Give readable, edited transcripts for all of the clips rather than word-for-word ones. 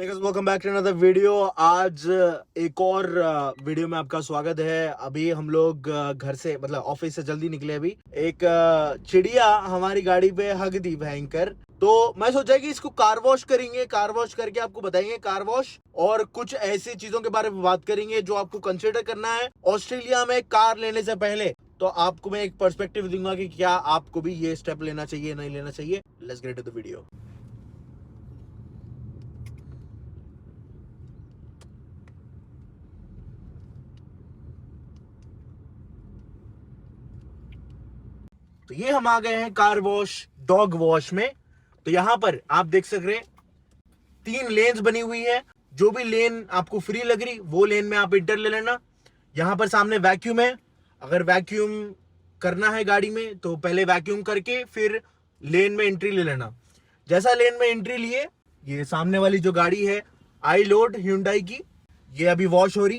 Welcome back to another video. आज एक और वीडियो में आपका स्वागत है। अभी हम लोग घर से मतलब ऑफिस से जल्दी निकले। अभी एक चिड़िया हमारी गाड़ी पे हग दी भयंकर, तो मैं सोचा कि इसको कार वॉश करेंगे। कार वॉश करके आपको बताएंगे कार वॉश और कुछ ऐसी चीजों के बारे में बात करेंगे जो आपको कंसिडर करना है ऑस्ट्रेलिया में कार लेने से पहले। तो आपको मैं एक पर्सपेक्टिव दूंगा कि क्या आपको भी ये स्टेप लेना चाहिए नहीं लेना चाहिए। Let's get to the video. तो ये हम आ गए हैं कार वॉश डॉग वॉश में। तो यहां पर आप देख सक रहे 3 लेन्स बनी हुई है। जो भी लेन आपको फ्री लग रही वो लेन में आप इंटर ले लेना। यहां पर सामने वैक्यूम है। अगर वैक्यूम करना है गाड़ी में तो पहले वैक्यूम करके फिर लेन में एंट्री ले लेना। जैसा लेन में एंट्री लिए, ये सामने वाली जो गाड़ी है आई लोड Hyundai की, ये अभी वॉश हो रही।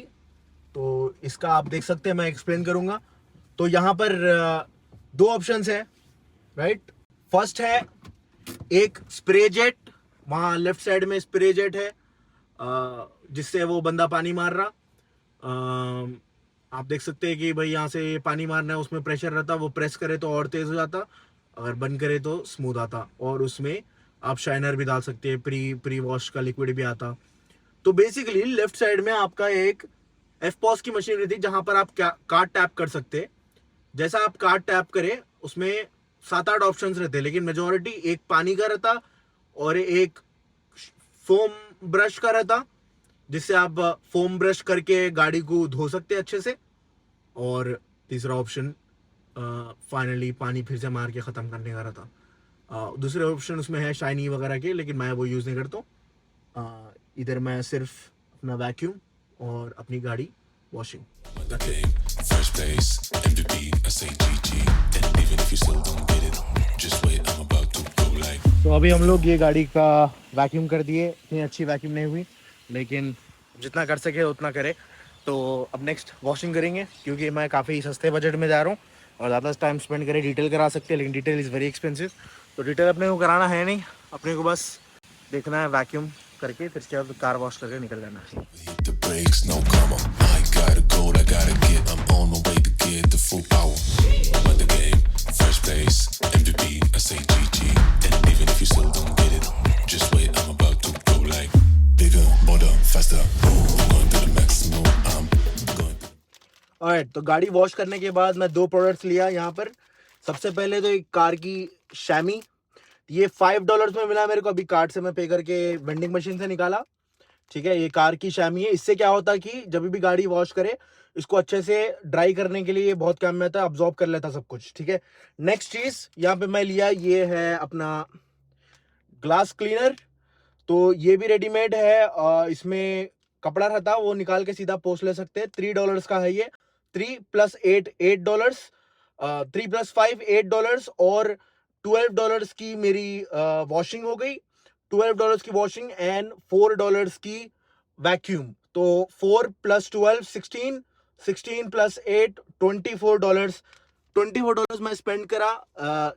तो इसका आप देख सकते हैं, मैं एक्सप्लेन करूंगा। तो यहाँ पर 2 ऑप्शंस है, राइट। फर्स्ट है एक स्प्रे जेट, वहां लेफ्ट साइड में स्प्रे जेट है जिससे वो बंदा पानी मार रहा। आप देख सकते हैं कि भाई यहाँ से पानी मारना है, उसमें प्रेशर रहता, वो प्रेस करे तो और तेज हो जाता, अगर बंद करे तो स्मूथ आता। और उसमें आप शाइनर भी डाल सकते हैं, प्री वॉश का लिक्विड भी आता। तो बेसिकली लेफ्ट साइड में आपका एक FPOS की मशीन रहती है जहां पर आप कार्ड टैप कर सकते हैं। जैसा आप कार्ड टैप करें उसमें 7-8 ऑप्शंस रहते हैं, लेकिन मेजोरिटी एक पानी का रहता और एक फोम ब्रश का रहता, जिससे आप फोम ब्रश करके गाड़ी को धो सकते हैं अच्छे से। और तीसरा ऑप्शन फाइनली पानी फिर से मार के ख़त्म करने का रहता। दूसरे ऑप्शन उसमें है शाइनी वगैरह के, लेकिन मैं वो यूज़ नहीं करता हूँ। इधर मैं सिर्फ अपना वैक्यूम और अपनी गाड़ी washing. First place, MVP, I say GG, and even if you still don't get it, just wait, I'm about to go like. तो अभी हम लोग ये गाड़ी का वैक्यूम कर दिए। इतनी अच्छी वैक्यूम नहीं हुई, लेकिन जितना कर सके उतना करे। तो अब नेक्स्ट वॉशिंग करेंगे, क्योंकि मैं काफ़ी सस्ते बजट में जा रहा हूँ और ज़्यादा टाइम स्पेंड करें। डिटेल करा सकते हैं, लेकिन डिटेल इज़ वेरी एक्सपेंसिव। तो डिटेल अपने को कराना है नहीं, अपने को बस देखना है वैक्यूम करके, फिर उसके बाद कार वॉश करके निकल जाना है। ऑलराइट, तो गाड़ी वॉश करने के बाद मैं 2 प्रोडक्ट्स लिया यहाँ पर। सबसे पहले तो एक कार की शैमी, ये $5 में मिला मेरे को। अभी कार्ड से मैं पे करके वेंडिंग मशीन से निकाला, ठीक है। ये कार की शैमी है। इससे क्या होता है कि जब भी गाड़ी वॉश करे इसको अच्छे से ड्राई करने के लिए ये बहुत काम में आता है, अब्जॉर्ब कर लेता सब कुछ, ठीक है। नेक्स्ट चीज यहाँ पे मैं लिया, ये है अपना ग्लास क्लीनर। तो ये भी रेडीमेड है, इसमें कपड़ा रहता, वो निकाल के सीधा पोंछ ले सकते हैं। $3 का है ये। 3 + 8 $8, 3 + 5 $8 और $12 की मेरी वॉशिंग हो गई। $12 की वॉशिंग एंड $4 की वैक्यूम। तो 4 + 12 16, 16 + 8 $24। $24 मैं स्पेंड करा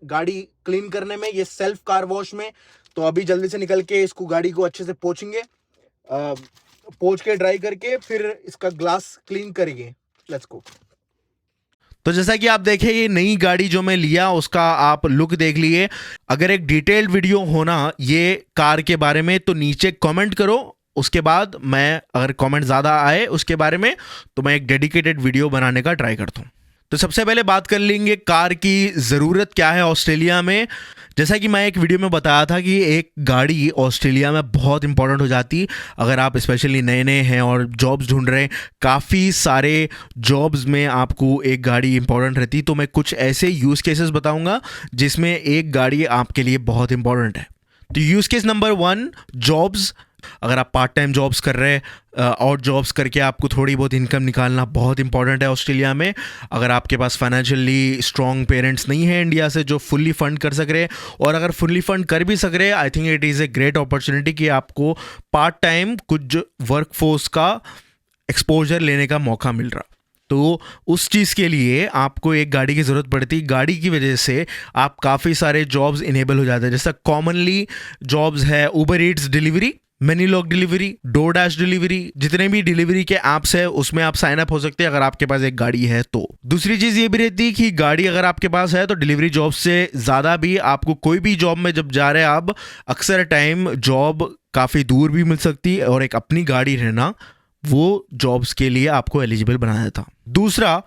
गाड़ी क्लीन करने में, ये सेल्फ कार वॉश में। तो अभी जल्दी से निकल के इसको गाड़ी को अच्छे से पोंछेंगे, पोंछ के ड्राई करके फिर इसका ग्लास क्लीन करेंगे। Let's go. तो जैसा कि आप देखें, ये नई गाड़ी जो मैं लिया उसका आप लुक देख लिए। अगर एक डिटेल्ड वीडियो होना ये कार के बारे में तो नीचे कमेंट करो। उसके बाद मैं अगर कमेंट ज़्यादा आए उसके बारे में तो मैं एक डेडिकेटेड वीडियो बनाने का ट्राई करता हूँ। तो सबसे पहले बात कर लेंगे कार की ज़रूरत क्या है ऑस्ट्रेलिया में। जैसा कि मैं एक वीडियो में बताया था कि एक गाड़ी ऑस्ट्रेलिया में बहुत इंपॉर्टेंट हो जाती अगर आप स्पेशली नए नए हैं और जॉब्स ढूंढ रहे हैं। काफ़ी सारे जॉब्स में आपको एक गाड़ी इंपॉर्टेंट रहती। तो मैं कुछ ऐसे यूज़ केसेस बताऊंगा जिसमें एक गाड़ी आपके लिए बहुत इंपॉर्टेंट है। तो यूज़ केस नंबर 1, जॉब्स। अगर आप पार्ट टाइम जॉब्स कर रहे हैं और जॉब्स करके आपको थोड़ी बहुत इनकम निकालना बहुत इंपॉर्टेंट है ऑस्ट्रेलिया में। अगर आपके पास फाइनेंशियली स्ट्रॉन्ग पेरेंट्स नहीं है इंडिया से जो फुल्ली फंड कर सक रहे, और अगर फुल्ली फंड कर भी सक रहे, I think it is a great opportunity कि आपको पार्ट टाइम कुछ वर्कफोर्स का एक्सपोजर लेने का मौका मिल रहा। तो उस चीज़ के लिए आपको एक गाड़ी की ज़रूरत पड़ती। गाड़ी की वजह से आप काफ़ी सारे जॉब्स इनेबल हो जाते हैं। जैसा कॉमनली जॉब्स है Uber Eats delivery, mini lock delivery, DoorDash delivery, जितने भी डिलीवरी के ऐप्स है उसमें आप साइन अप हो सकते हैं अगर आपके पास एक गाड़ी है तो। दूसरी चीज ये भी रहती है कि गाड़ी अगर आपके पास है तो डिलीवरी जॉब से ज्यादा भी आपको कोई भी जॉब में जब जा रहे हैं आप, अक्सर टाइम जॉब काफी दूर भी मिल सकती है और एक अपनी गाड़ी रहना वो जॉब्स के लिए आपको एलिजिबल बना देता। दूसरा,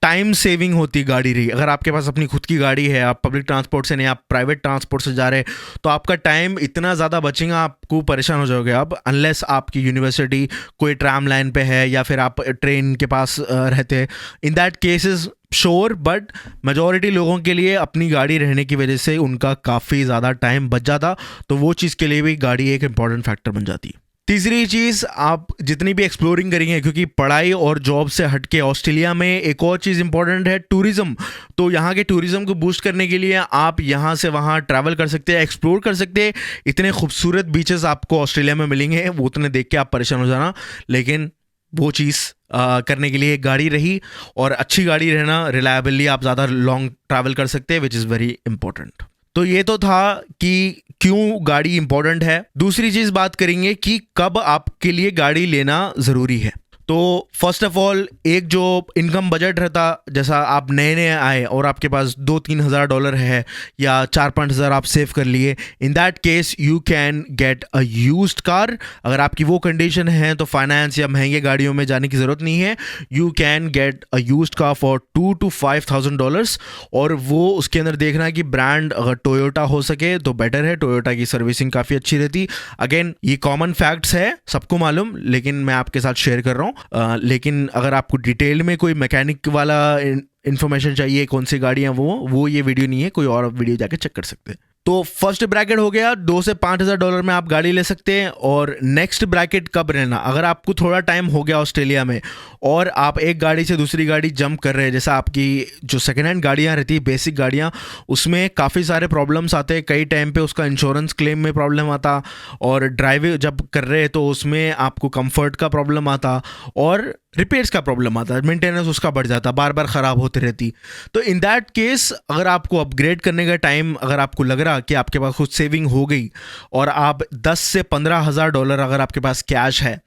टाइम सेविंग होती गाड़ी रही। अगर आपके पास अपनी खुद की गाड़ी है, आप पब्लिक ट्रांसपोर्ट से नहीं, आप प्राइवेट ट्रांसपोर्ट से जा रहे हैं, तो आपका टाइम इतना ज़्यादा बचेगा, आपको परेशान हो जाओगे आप, अनलेस आपकी यूनिवर्सिटी कोई ट्राम लाइन पे है या फिर आप ट्रेन के पास रहते हैं। In that cases sure, but majority लोगों के लिए अपनी गाड़ी रहने की वजह से उनका काफ़ी ज़्यादा टाइम बच जाता, तो वो चीज़ के लिए भी गाड़ी एक इंपॉर्टेंट फैक्टर बन जाती है। तीसरी चीज़, आप जितनी भी एक्सप्लोरिंग करेंगे, क्योंकि पढ़ाई और जॉब से हटके ऑस्ट्रेलिया में एक और चीज़ इंपॉर्टेंट है, टूरिज़्म। तो यहाँ के टूरिज़्म को बूस्ट करने के लिए आप यहाँ से वहाँ ट्रैवल कर सकते हैं, एक्सप्लोर कर सकते हैं। इतने खूबसूरत बीचेस आपको ऑस्ट्रेलिया में मिलेंगे, वो उतने देख के आप परेशान हो जाना, लेकिन वो चीज़ करने के लिए एक गाड़ी रही, और अच्छी गाड़ी रहना, रिलायबली आप ज़्यादा लॉन्ग ट्रैवल कर सकते हैं, विच इज़ वेरी इंपॉर्टेंट। तो ये तो था कि क्यों गाड़ी इंपॉर्टेंट है। दूसरी चीज़ बात करेंगे कि कब आपके लिए गाड़ी लेना ज़रूरी है। तो फर्स्ट ऑफ ऑल, एक जो इनकम बजट रहता, जैसा आप नए नए आए और आपके पास $2-3 हज़ार डॉलर है या 4-5 हज़ार आप सेव कर लिए, इन that case you can get a used car. अगर आपकी वो कंडीशन है तो फाइनेंस या महंगे गाड़ियों में जाने की ज़रूरत नहीं है। You can get a used car for $2,000-5,000, और वो उसके अंदर देखना है कि ब्रांड अगर टोयोटा हो सके तो बेटर है। टोयोटा की सर्विसिंग काफ़ी अच्छी रहती। अगेन, ये कॉमन फैक्ट्स है, सबको मालूम, लेकिन मैं आपके साथ शेयर कर रहा हूँ। लेकिन अगर आपको डिटेल में कोई मैकेनिक वाला इन्फॉर्मेशन चाहिए, कौन सी गाड़ियाँ, वो ये वीडियो नहीं है, कोई और वीडियो जाके चेक कर सकते हैं। तो फर्स्ट ब्रैकेट हो गया, $2,000 से $5,000 में आप गाड़ी ले सकते हैं। और नेक्स्ट ब्रैकेट कब रहना, अगर आपको थोड़ा टाइम हो गया ऑस्ट्रेलिया में और आप एक गाड़ी से दूसरी गाड़ी जंप कर रहे हैं, जैसा आपकी जो सेकेंड हैंड गाड़ियाँ रहती है, बेसिक गाड़ियाँ, उसमें काफ़ी सारे प्रॉब्लम्स आते हैं। कई टाइम पे उसका इंश्योरेंस क्लेम में प्रॉब्लम आता, और ड्राइविंग जब कर रहे हैं तो उसमें आपको कंफर्ट का प्रॉब्लम आता, और रिपेयर्स का प्रॉब्लम आता है, मेंटेनेंस उसका बढ़ जाता, बार बार ख़राब होती रहती। तो इन दैट केस, अगर आपको अपग्रेड करने का टाइम, अगर आपको लग रहा कि आपके पास कुछ सेविंग हो गई और आप $10,000 से $15,000 अगर आपके पास कैश है,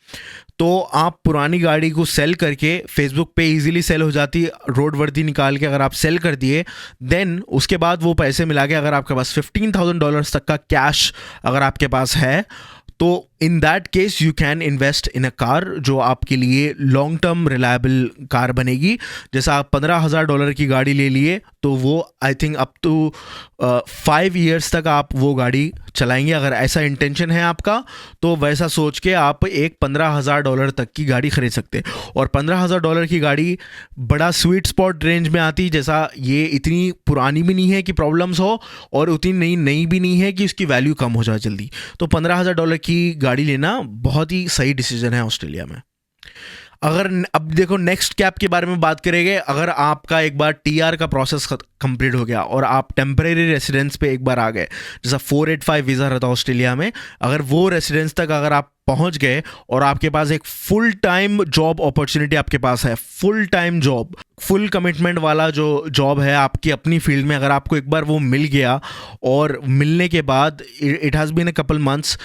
तो आप पुरानी गाड़ी को सेल करके, फेसबुक पे इजीली सेल हो जाती, रोड वर्दी निकाल के अगर आप सेल कर दिए, देन उसके बाद वो पैसे मिला के अगर आपके पास $15,000 तक का कैश अगर आपके पास है, तो इन that case you can invest in a car जो आपके लिए लॉन्ग टर्म रिलायबल कार बनेगी। जैसा आप $15,000 की गाड़ी ले लिए, तो वो I think up to 5 years तक आप वो गाड़ी चलाएंगे। अगर ऐसा इंटेंशन है आपका, तो वैसा सोच के आप एक $15,000 तक की गाड़ी खरीद सकते हैं। और $15,000 की गाड़ी बड़ा स्वीट स्पॉट रेंज में आती, जैसा ये इतनी पुरानी भी नहीं है कि प्रॉब्लम्स हो, और उतनी नई भी नहीं है कि उसकी वैल्यू कम हो जाए जल्दी। तो $15,000 की गाड़ी लेना बहुत ही सही डिसीजन है ऑस्ट्रेलिया में। अगर अब देखो नेक्स्ट कैप के बारे में बात करेंगे, अगर आपका एक बार टीआर का प्रोसेस कंप्लीट हो गया और आप टेम्परेरी रेसिडेंस पे एक बार आ गए, जैसा 485 वीज़ा रहता है ऑस्ट्रेलिया में, अगर वो रेसिडेंस तक अगर आप पहुंच गए और आपके पास एक फुल टाइम जॉब अपॉर्चुनिटी आपके पास है, full time job, full commitment वाला जो जॉब है आपकी अपनी फील्ड में, अगर आपको एक बार वो मिल गया, और मिलने के बाद it has been a couple months,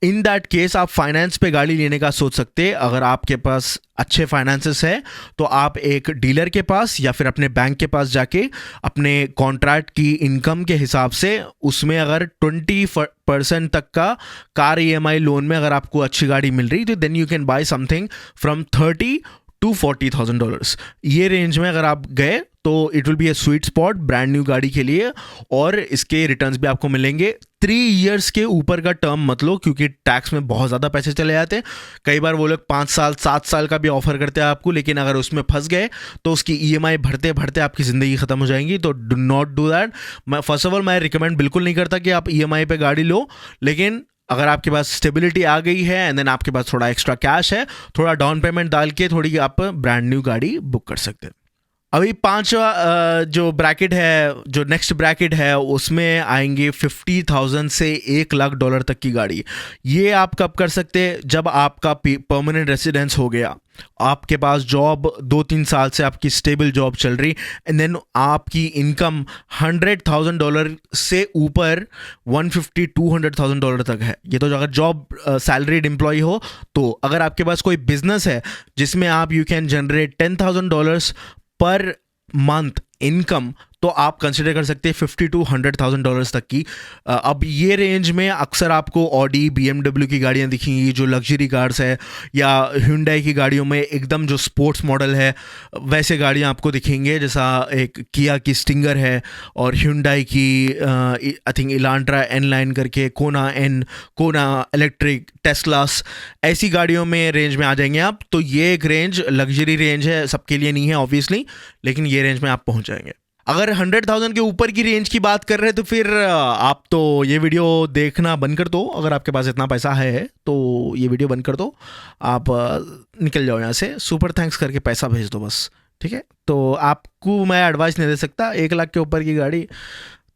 in that case आप फाइनेंस पे गाड़ी लेने का सोच सकते हैं। अगर आपके पास अच्छे फाइनेंसेस है, तो आप एक डीलर के पास या फिर अपने बैंक के पास जाके अपने कॉन्ट्रैक्ट की इनकम के हिसाब से उसमें अगर 20% तक का कार EMI लोन में अगर आपको अच्छी गाड़ी मिल रही, तो then you can buy something from $30,000 to $40,000। ये रेंज में अगर आप गए तो it will be a sweet spot brand new गाड़ी के लिए, और इसके रिटर्न्स भी आपको मिलेंगे। 3 इयर्स के ऊपर का टर्म मत लो, क्योंकि टैक्स में बहुत ज़्यादा पैसे चले जाते हैं। कई बार वो लोग 5 साल 7 साल का भी ऑफर करते हैं आपको, लेकिन अगर उसमें फंस गए तो उसकी EMI भरते भरते आपकी ज़िंदगी ख़त्म हो जाएंगी। तो डू नॉट डू दैट। मैं फर्स्ट ऑफ ऑल मैं रिकमेंड बिल्कुल नहीं करता कि आप EMI पे गाड़ी लो, लेकिन अगर आपके पास स्टेबिलिटी आ गई है एंड देन आपके पास थोड़ा एक्स्ट्रा कैश है, थोड़ा डाउन पेमेंट डाल के थोड़ी आप ब्रांड न्यू गाड़ी बुक कर सकते हैं। अभी पांचवा जो ब्रैकेट है, जो नेक्स्ट ब्रैकेट है, उसमें आएंगे 50,000 से $1,00,000 तक की गाड़ी। ये आप कब कर सकते हैं? जब आपका परमानेंट रेसिडेंस हो गया, आपके पास जॉब 2-3 साल से आपकी स्टेबल जॉब चल रही, एंड देन आपकी इनकम $100,000 से ऊपर $150,000-200,000 तक है। ये तो अगर जॉब सैलरीड एम्प्लॉय हो तो। अगर आपके पास कोई बिजनेस है जिसमें आप you can generate $10,000 per month income, तो आप कंसिडर कर सकते हैं $50,000-100,000 तक की। अब ये रेंज में अक्सर आपको ऑडी, BMW की गाड़ियाँ दिखेंगी जो लग्जरी कार्स है, या Hyundai की गाड़ियों में एकदम जो स्पोर्ट्स मॉडल है वैसे गाड़ियाँ आपको दिखेंगे, जैसा एक किया की स्टिंगर है, और Hyundai की आई थिंक इलांट्रा N-line करके, कोना इलेक्ट्रिक, टेस्लास, ऐसी गाड़ियों में रेंज में आ जाएंगे आप। तो ये एक रेंज, लग्जरी रेंज है, सबके लिए नहीं है ऑब्वियसली, लेकिन ये रेंज में आप पहुँच जाएंगे। अगर 100,000 के ऊपर की रेंज की बात कर रहे हैं तो फिर आप तो ये वीडियो देखना बंद कर दो। अगर आपके पास इतना पैसा है तो ये वीडियो बंद कर दो, आप निकल जाओ यहाँ से, सुपर थैंक्स करके पैसा भेज दो बस, ठीक है। तो आपको मैं एडवाइस नहीं दे सकता 1,00,000 के ऊपर की गाड़ी,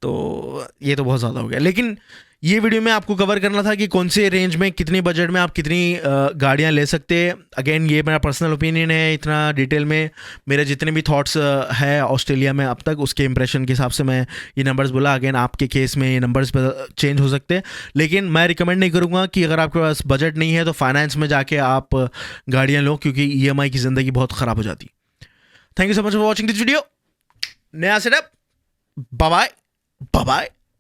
तो ये तो बहुत ज़्यादा हो गया। लेकिन ये वीडियो में आपको कवर करना था कि कौन से रेंज में, कितनी बजट में आप कितनी गाड़ियाँ ले सकते हैं। अगेन ये मेरा पर्सनल ओपिनियन है, इतना डिटेल में मेरे जितने भी थॉट्स है ऑस्ट्रेलिया में अब तक, उसके इंप्रेशन के हिसाब से मैं ये नंबर्स बोला। अगेन आपके केस में ये नंबर्स चेंज हो सकते हैं, लेकिन मैं रिकमेंड नहीं करूँगा कि अगर आपके पास बजट नहीं है तो फाइनेंस में जाके आप गाड़ियाँ लो, क्योंकि EMI की ज़िंदगी बहुत ख़राब हो जाती। Thank you so much for watching this video. नया सेटअप, बाय बाय।